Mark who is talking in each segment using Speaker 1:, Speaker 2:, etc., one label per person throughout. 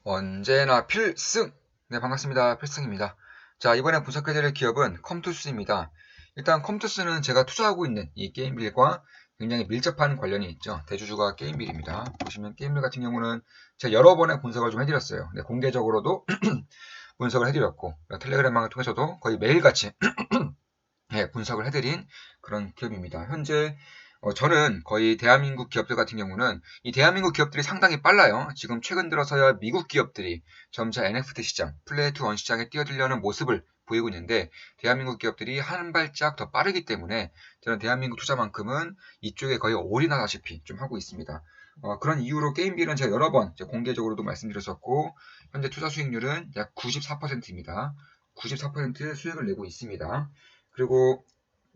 Speaker 1: 언제나 필승! 네, 반갑습니다. 필승입니다. 자, 이번에 분석해드릴 기업은 컴투스입니다. 일단 컴투스는 제가 투자하고 있는 이 게임빌과 굉장히 밀접한 관련이 있죠. 대주주가 게임빌입니다. 보시면 게임빌 같은 경우는 제가 여러 번의 분석을 좀 해드렸어요. 네, 공개적으로도 분석을 해드렸고, 텔레그램망을 통해서도 거의 매일같이 네, 분석을 해드린 그런 기업입니다. 현재 저는 거의 대한민국 기업들 같은 경우는 이 대한민국 기업들이 상당히 빨라요. 지금 최근 들어서야 미국 기업들이 점차 NFT 시장, 플레이 투 원 시장에 뛰어들려는 모습을 보이고 있는데 대한민국 기업들이 한 발짝 더 빠르기 때문에 저는 대한민국 투자만큼은 이쪽에 거의 올인하다시피 좀 하고 있습니다. 그런 이유로 게임빌은 제가 여러 번 공개적으로도 말씀드렸었고 현재 투자 수익률은 약 94%입니다. 94% 수익을 내고 있습니다. 그리고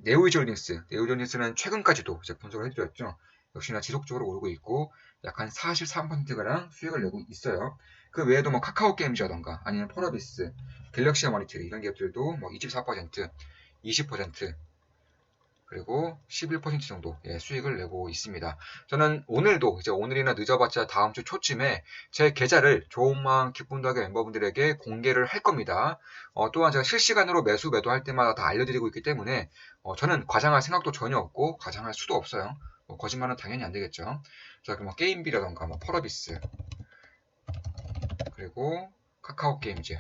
Speaker 1: 네오이졸딩스는 최근까지도 이제 분석을 해드렸죠. 역시나 지속적으로 오르고 있고 약 한 43%가량 수익을 내고 있어요. 그 외에도 뭐 카카오 게임즈라던가 아니면 폴어비스, 갤럭시아 모니터리 이런 기업들도 뭐 24%, 20% 그리고 11% 정도 수익을 내고 있습니다. 저는 오늘도 이제 오늘이나 늦어봤자 다음 주 초쯤에 제 계좌를 좋은마음 기쁨더하게 멤버분들에게 공개를 할 겁니다. 또한 제가 실시간으로 매도할 때마다 다 알려드리고 있기 때문에 저는 과장할 생각도 전혀 없고 과장할 수도 없어요. 거짓말은 당연히 안 되겠죠. 자, 그럼 게임비라던가 펄어비스 그리고 카카오 게임즈,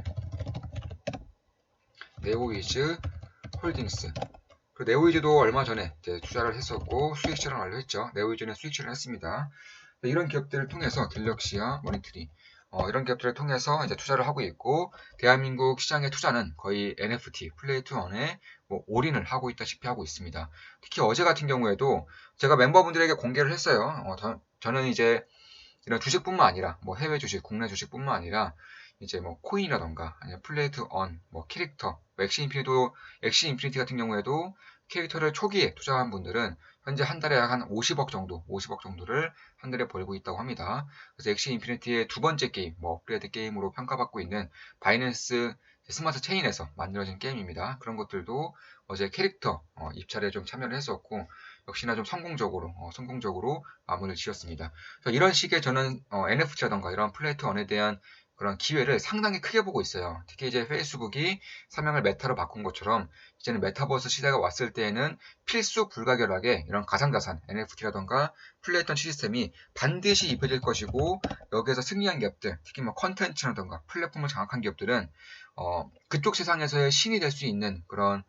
Speaker 1: 네오이즈 홀딩스 그 네오이즈도 얼마 전에 투자를 했었고 수익 실현 완료했죠. 네오이즈는 수익 실현했습니다. 이런 기업들을 통해서 갤럭시아, 모니터리 이런 기업들을 통해서 이제 투자를 하고 있고 대한민국 시장의 투자는 거의 NFT, 플레이 투 원에 올인을 하고 있다시피 하고 있습니다. 특히 어제 같은 경우에도 제가 멤버분들에게 공개를 했어요. 저는 이제 이런 주식뿐만 아니라 해외 주식, 국내 주식뿐만 아니라 이제 코인이라던가 아니면 플레이 투 원, 캐릭터, 엑시 인피니티 같은 경우에도 캐릭터를 초기에 투자한 분들은 현재 한 달에 약 한 50억 정도를 한 달에 벌고 있다고 합니다. 그래서 엑시 인피니티의 두 번째 게임, 업그레이드 게임으로 평가받고 있는 바이낸스 스마트 체인에서 만들어진 게임입니다. 그런 것들도 어제 캐릭터 입찰에 좀 참여를 했었고 역시나 좀 성공적으로 마무리를 지었습니다. 이런 식의 저는 NFT라던가 이런 플랫폼에 대한 그런 기회를 상당히 크게 보고 있어요. 특히 이제 페이스북이 사명을 메타로 바꾼 것처럼 이제는 메타버스 시대가 왔을 때에는 필수 불가결하게 이런 가상자산, NFT라던가 플랫폼 시스템이 반드시 입혀질 것이고 여기에서 승리한 기업들, 특히 컨텐츠라던가 플랫폼을 장악한 기업들은 그쪽 세상에서의 신이 될 수 있는 그런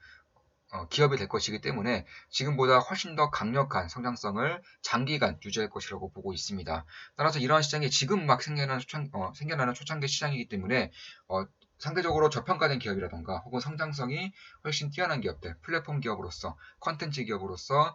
Speaker 1: 기업이 될 것이기 때문에 지금보다 훨씬 더 강력한 성장성을 장기간 유지할 것이라고 보고 있습니다. 따라서 이러한 시장이 지금 막 생겨나는 초창기 시장이기 때문에 상대적으로 저평가된 기업이라던가 혹은 성장성이 훨씬 뛰어난 기업들, 플랫폼 기업으로서, 컨텐츠 기업으로서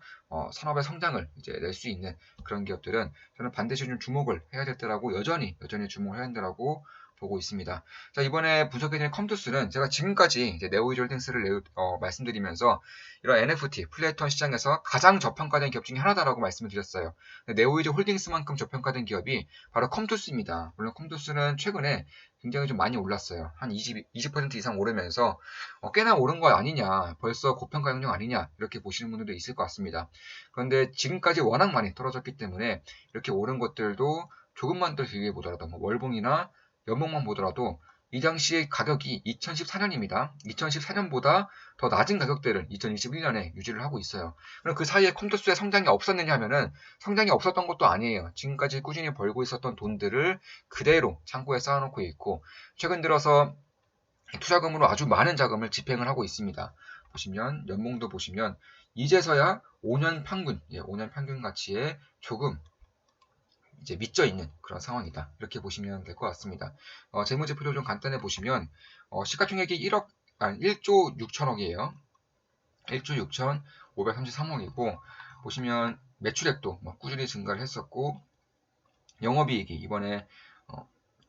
Speaker 1: 산업의 성장을 이제 낼 수 있는 그런 기업들은 저는 반드시 좀 주목을 해야 될 때라고 여전히 주목을 해야 된다라고 보고 있습니다. 자, 이번에 분석해드린 컴투스는 제가 지금까지 이제 네오이졸딩스를 말씀드리면서 이런 NFT, 플랫폼 시장에서 가장 저평가된 기업 중에 하나다라고 말씀을 드렸어요. 네오이즈 홀딩스만큼 저평가된 기업이 바로 컴투스입니다. 물론 컴투스는 최근에 굉장히 좀 많이 올랐어요. 한 20% 이상 오르면서 꽤나 오른 거 아니냐, 벌써 고평가 영역 아니냐 이렇게 보시는 분들도 있을 것 같습니다. 그런데 지금까지 워낙 많이 떨어졌기 때문에 이렇게 오른 것들도 조금만 더 길게 보더라도 월봉이나 연봉만 보더라도 이 당시의 가격이 2014년입니다. 2014년보다 더 낮은 가격대를 2021년에 유지를 하고 있어요. 그럼 그 사이에 컴투스의 성장이 없었느냐 하면은 성장이 없었던 것도 아니에요. 지금까지 꾸준히 벌고 있었던 돈들을 그대로 창고에 쌓아놓고 있고 최근 들어서 투자금으로 아주 많은 자금을 집행을 하고 있습니다. 보시면 연봉도 보시면 이제서야 5년 평균, 5년 평균 가치에 조금 이제 미쳐 있는 그런 상황이다. 이렇게 보시면 될 것 같습니다. 재무제표를 좀 간단히 보시면 시가총액이 1조 6천억이에요. 1조 6,533억이고 보시면 매출액도 꾸준히 증가를 했었고 영업이익이 이번에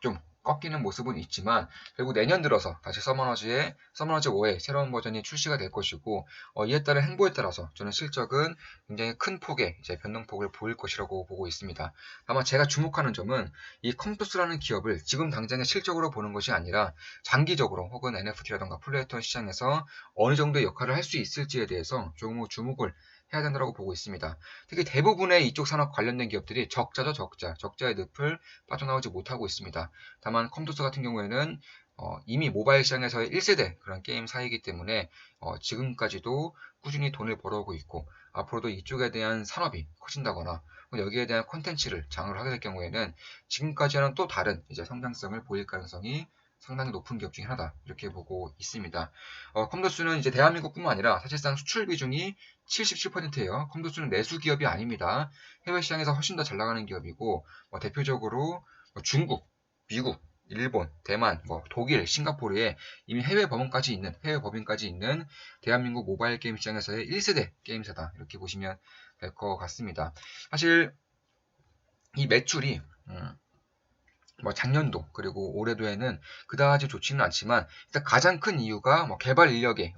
Speaker 1: 좀 꺾이는 모습은 있지만 결국 내년 들어서 다시 서머너즈 5의 새로운 버전이 출시가 될 것이고 이에 따른 행보에 따라서 저는 실적은 굉장히 큰 폭의 이제 변동폭을 보일 것이라고 보고 있습니다. 다만 제가 주목하는 점은 이 컴투스라는 기업을 지금 당장의 실적으로 보는 것이 아니라 장기적으로 혹은 NFT라던가 플랫폼 시장에서 어느 정도의 역할을 할 수 있을지에 대해서 조금 주목을 해야 된다고 보고 있습니다. 특히 대부분의 이쪽 산업 관련된 기업들이 적자죠, 적자. 적자의 늪을 빠져나오지 못하고 있습니다. 다만 컴투스 같은 경우에는 이미 모바일 시장에서의 1세대 그런 게임사이기 때문에 지금까지도 꾸준히 돈을 벌어오고 있고 앞으로도 이쪽에 대한 산업이 커진다거나 여기에 대한 콘텐츠를 장을 하게 될 경우에는 지금까지와는 또 다른 이제 성장성을 보일 가능성이 상당히 높은 기업 중에 하나다 이렇게 보고 있습니다. 컴투스는 이제 대한민국뿐만 아니라 사실상 수출 비중이 77%예요. 컴투스는 내수 기업이 아닙니다. 해외 시장에서 훨씬 더 잘 나가는 기업이고 대표적으로 중국, 미국, 일본, 대만, 독일, 싱가포르에 이미 해외 법인까지 있는 대한민국 모바일 게임 시장에서의 1세대 게임사다 이렇게 보시면 될 것 같습니다. 사실 이 매출이 작년도 그리고 올해도에는 그다지 좋지는 않지만 일단 가장 큰 이유가 개발 인력의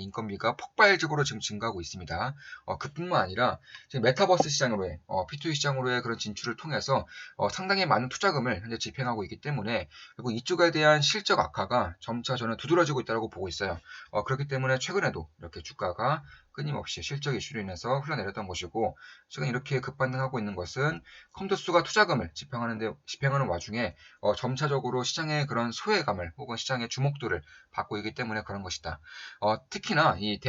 Speaker 1: 인건비가 폭발적으로 지금 증가하고 있습니다. 그뿐만 아니라 지금 메타버스 시장으로의 P2E 시장으로의 그런 진출을 통해서 상당히 많은 투자금을 현재 집행하고 있기 때문에 그리고 이쪽에 대한 실적 악화가 점차 저는 두드러지고 있다고 보고 있어요. 그렇기 때문에 최근에도 이렇게 주가가 끊임없이 실적 이슈로 인해서 흘러내렸던 것이고 최근 이렇게 급반등하고 있는 것은 컴투스가 투자금을 집행하는 와중에 점차적으로 시장의 그런 소외감을 혹은 시장의 주목도를 받고 있기 때문에 그런 것이다. 특히나 이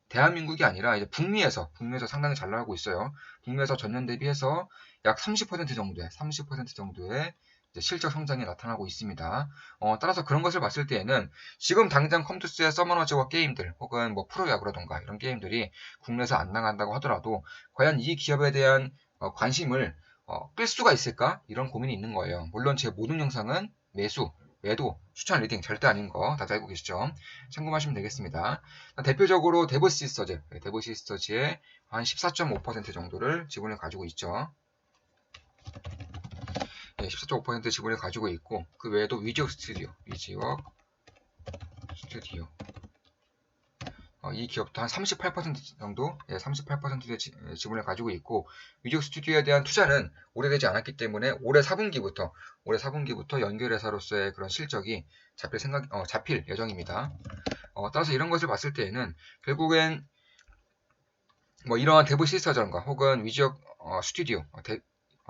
Speaker 1: 대한민국이 아니라 이제 북미에서 상당히 잘 나가고 있어요. 북미에서 전년 대비해서 약 30% 정도의 실적 성장이 나타나고 있습니다. 따라서 그런 것을 봤을 때에는 지금 당장 컴투스의 서머너즈와 게임들 혹은 프로야구라던가 이런 게임들이 국내에서 안 나간다고 하더라도 과연 이 기업에 대한 관심을 끌 수가 있을까? 이런 고민이 있는 거예요. 물론 제 모든 영상은 매도, 추천 리딩 절대 아닌 거 다들 알고 계시죠? 참고하시면 되겠습니다. 대표적으로 데브시스터즈의 한 14.5% 정도를 지분을 가지고 있죠. 14.5% 지분을 가지고 있고 그 외에도 위지역 스튜디오 이 기업도 한 38% 정도, 38%의 지분을 가지고 있고 위지역 스튜디오에 대한 투자는 오래되지 않았기 때문에 올해 4분기부터 연결회사로서의 그런 실적이 잡힐 예정입니다. 따라서 이런 것을 봤을 때에는 결국엔 이러한 데브시스터전과 혹은 위지역 스튜디오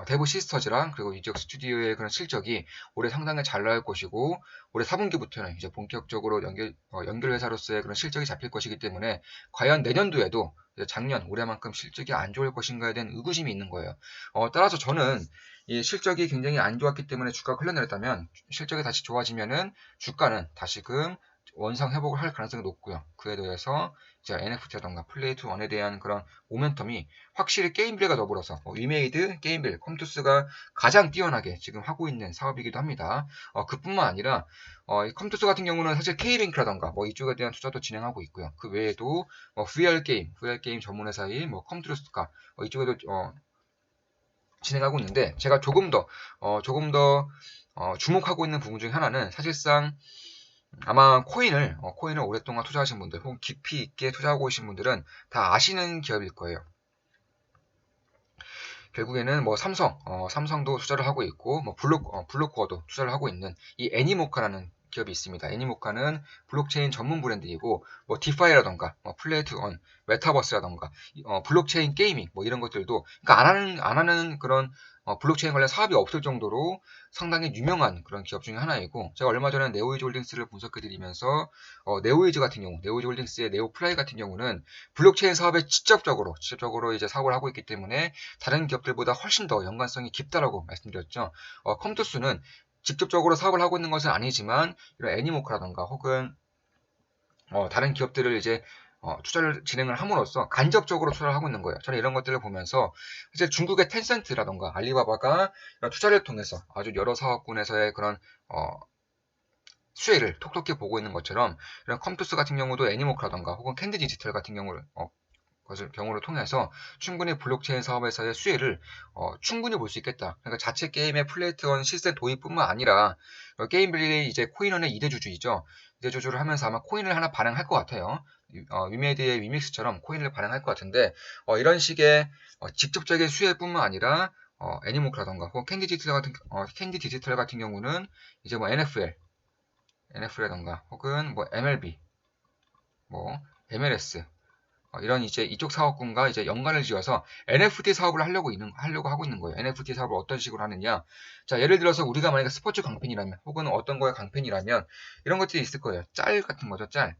Speaker 1: 데브 시스터즈랑 그리고 위지역 스튜디오의 그런 실적이 올해 상당히 잘 나올 것이고 올해 4분기부터는 이제 본격적으로 연결 회사로서의 그런 실적이 잡힐 것이기 때문에 과연 내년도에도 올해만큼 실적이 안 좋을 것인가에 대한 의구심이 있는 거예요. 따라서 저는 이 실적이 굉장히 안 좋았기 때문에 주가가 흘러내렸다면 실적이 다시 좋아지면은 주가는 다시금 원상 회복을 할 가능성이 높고요. 그에 대해서 이제 NFT라던가 플레이2원에 대한 그런 모멘텀이 확실히 게임빌과 더불어서 위메이드, 게임빌, 컴투스가 가장 뛰어나게 지금 하고 있는 사업이기도 합니다. 그뿐만 아니라 이 컴투스 같은 경우는 사실 K뱅크라던가 이쪽에 대한 투자도 진행하고 있고요. 그 외에도 VR 게임 전문 회사인 컴투스가 이쪽에도 진행하고 있는데 제가 조금 더 주목하고 있는 부분 중에 하나는 사실상 아마 코인을 오랫동안 투자하신 분들 혹은 깊이 있게 투자하고 계신 분들은 다 아시는 기업일 거예요. 결국에는 삼성도 투자를 하고 있고 블루코어도 투자를 하고 있는 이 애니모카라는 기업이 있습니다. 애니모카는 블록체인 전문 브랜드이고 디파이라던가 플레이2원, 메타버스라던가 블록체인 게이밍 이런 것들도 그러니까 안 하는 그런 블록체인 관련 사업이 없을 정도로 상당히 유명한 그런 기업 중에 하나이고 제가 얼마 전에 네오이즈 홀딩스를 분석해드리면서 네오이즈 홀딩스의 네오플라이 같은 경우는 블록체인 사업에 직접적으로 이제 사업을 하고 있기 때문에 다른 기업들보다 훨씬 더 연관성이 깊다라고 말씀드렸죠. 컴투스는 직접적으로 사업을 하고 있는 것은 아니지만 이런 애니모카라던가 혹은 다른 기업들을 이제 투자를 진행을 함으로써 간접적으로 투자를 하고 있는 거예요. 저는 이런 것들을 보면서 사실 중국의 텐센트라던가 알리바바가 투자를 통해서 아주 여러 사업군에서의 그런 수혜를 톡톡히 보고 있는 것처럼 이런 컴투스 같은 경우도 애니모카라던가 혹은 캔디 디지털 같은 경우를 통해서 충분히 블록체인 사업에서의 수혜를 충분히 볼 수 있겠다. 그러니까 자체 게임의 플레이트원 시스템 도입뿐만 아니라 게임빌리 이제 코인원의 2대 주주이죠. 2대 주주를 하면서 아마 코인을 하나 발행할 것 같아요. 위메디의 위믹스처럼 코인을 발행할 것 같은데 이런 식의 직접적인 수혜뿐만 아니라 애니모크라던가 혹은 캔디 디지털 같은 경우는 이제 NFL이라던가 혹은 MLB, MLS 이런 이제 이쪽 사업군과 이제 연관을 지어서 NFT 사업을 하려고 하고 있는 거예요. NFT 사업을 어떤 식으로 하느냐. 자, 예를 들어서 우리가 만약에 스포츠 강팬이라면, 혹은 어떤 거에 강팬이라면, 이런 것들이 있을 거예요. 짤 같은 거죠, 짤,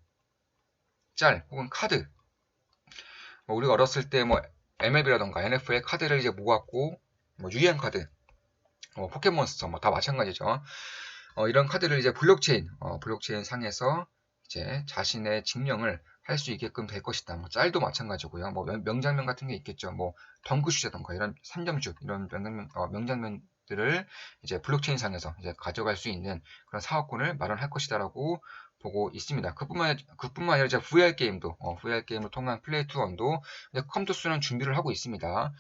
Speaker 1: 혹은 카드. 우리가 어렸을 때 뭐, MLB라던가 NFL 카드를 이제 모았고, 뭐, 유희한 카드, 포켓몬스터, 뭐, 다 마찬가지죠. 이런 카드를 이제 블록체인 상에서 이제 자신의 증명을 할 수 있게끔 될 것이다. 뭐 짤도 마찬가지고요. 뭐 명장면 같은 게 있겠죠. 뭐 덩크슛이라던가 이런 3점슛 이런 명장면들을 이제 블록체인 상에서 이제 가져갈 수 있는 그런 사업권을 마련할 것이다라고 보고 있습니다. 그뿐만 아니라 이제 VR 게임도 VR 게임을 통한 플레이 투 원도 컴투스는 준비를 하고 있습니다.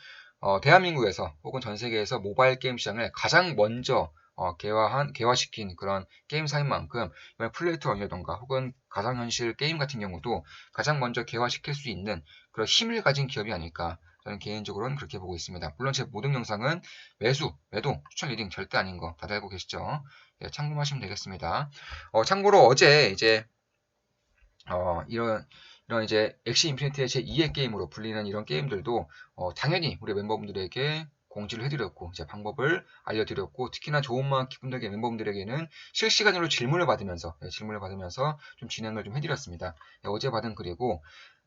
Speaker 1: 대한민국에서 혹은 전 세계에서 모바일 게임 시장을 가장 먼저 개화시킨 그런 게임사인 만큼 이번 플레이트 원이라던가 혹은 가상현실 게임 같은 경우도 가장 먼저 개화시킬 수 있는 그런 힘을 가진 기업이 아닐까 저는 개인적으로는 그렇게 보고 있습니다. 물론 제 모든 영상은 매도, 추천 리딩 절대 아닌 거 다들 알고 계시죠? 예, 참고하시면 되겠습니다. 참고로 어제 이제 이런 이제 엑시 인피니티의 제2의 게임으로 불리는 이런 게임들도 당연히 우리 멤버분들에게 공지를 해드렸고 이제 방법을 알려드렸고 특히나 좋은마음 기분되게 멤버분들에게는 실시간으로 질문을 받으면서 좀 진행을 좀 해드렸습니다. 어제 받은 글이고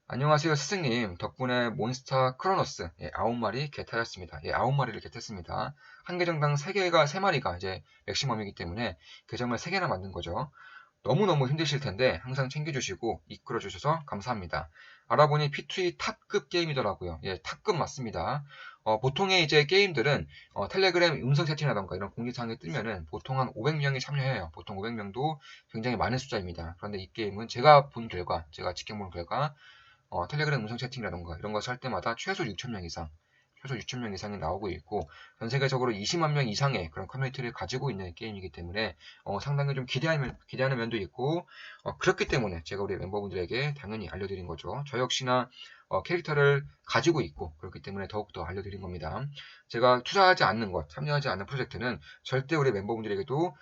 Speaker 1: 안녕하세요 스승님 덕분에 몬스터 크로노스 9마리 겟하였습니다. 9마리를 겟했습니다. 한 계정당 3마리가 이제 맥시멈이기 때문에 계정을 3개나 만든 거죠. 너무너무 힘드실 텐데 항상 챙겨주시고 이끌어주셔서 감사합니다. 알아보니 P2E 탑급 게임이더라고요. 예, 탑급 맞습니다. 보통의 이제 게임들은 텔레그램 음성 채팅이라던가 이런 공지사항에 뜨면은 보통 한 500명이 참여해요. 보통 500명도 굉장히 많은 숫자입니다. 그런데 이 게임은 제가 지켜본 결과 텔레그램 음성 채팅이라던가 이런 것을 할 때마다 최소 6,000명 이상이 나오고 있고 전 세계적으로 20만 명 이상의 그런 커뮤니티를 가지고 있는 게임이기 때문에 상당히 좀 기대하는 면도 있고 그렇기 때문에 제가 우리 멤버분들에게 당연히 알려드린 거죠. 저 역시나 캐릭터를 가지고 있고 그렇기 때문에 더욱더 알려드린 겁니다. 제가 투자하지 않는 것, 참여하지 않는 프로젝트는 절대 우리 멤버분들에게도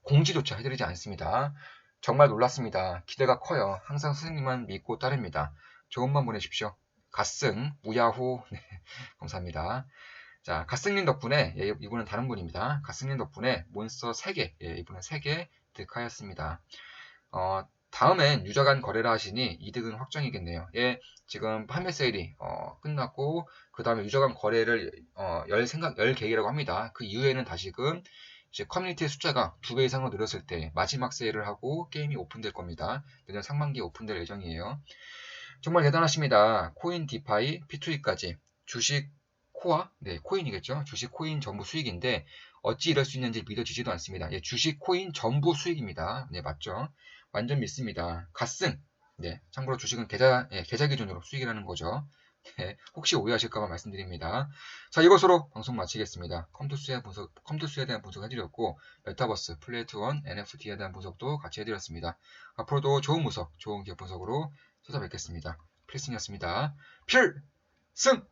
Speaker 1: 공지조차 해드리지 않습니다. 정말 놀랐습니다. 기대가 커요. 항상 스승님만 믿고 따릅니다. 좋은 밤 보내십시오. 갓승, 우야호. 네, 감사합니다. 자, 갓승님 덕분에, 이분은 다른 분입니다. 갓승님 덕분에 몬스터 3개, 이분은 3개 득하였습니다. 다음엔 유저 간 거래를 하시니 이득은 확정이겠네요. 예, 지금 판매 세일이 끝났고, 그 다음에 유저 간 거래를 열 계획이라고 합니다. 그 이후에는 다시금 이제 커뮤니티의 숫자가 2배 이상으로 늘었을 때 마지막 세일을 하고 게임이 오픈될 겁니다. 내년 상반기에 오픈될 예정이에요. 정말 대단하십니다. 코인 디파이 P2E까지 주식 코아, 네, 코인이겠죠. 주식 코인 전부 수익인데 어찌 이럴 수 있는지 믿어지지도 않습니다. 예, 주식 코인 전부 수익입니다. 네, 맞죠. 완전 믿습니다. 갓승. 네, 참고로 주식은 계좌 기준으로 수익이라는 거죠. 네, 혹시 오해하실까봐 말씀드립니다. 자, 이것으로 방송 마치겠습니다. 컴투스에 대한 분석 해드렸고, 메타버스, 플레이투원, NFT에 대한 분석도 같이 해드렸습니다. 앞으로도 좋은 분석, 좋은 기업 분석으로 찾아뵙겠습니다. 필승이었습니다. 필승!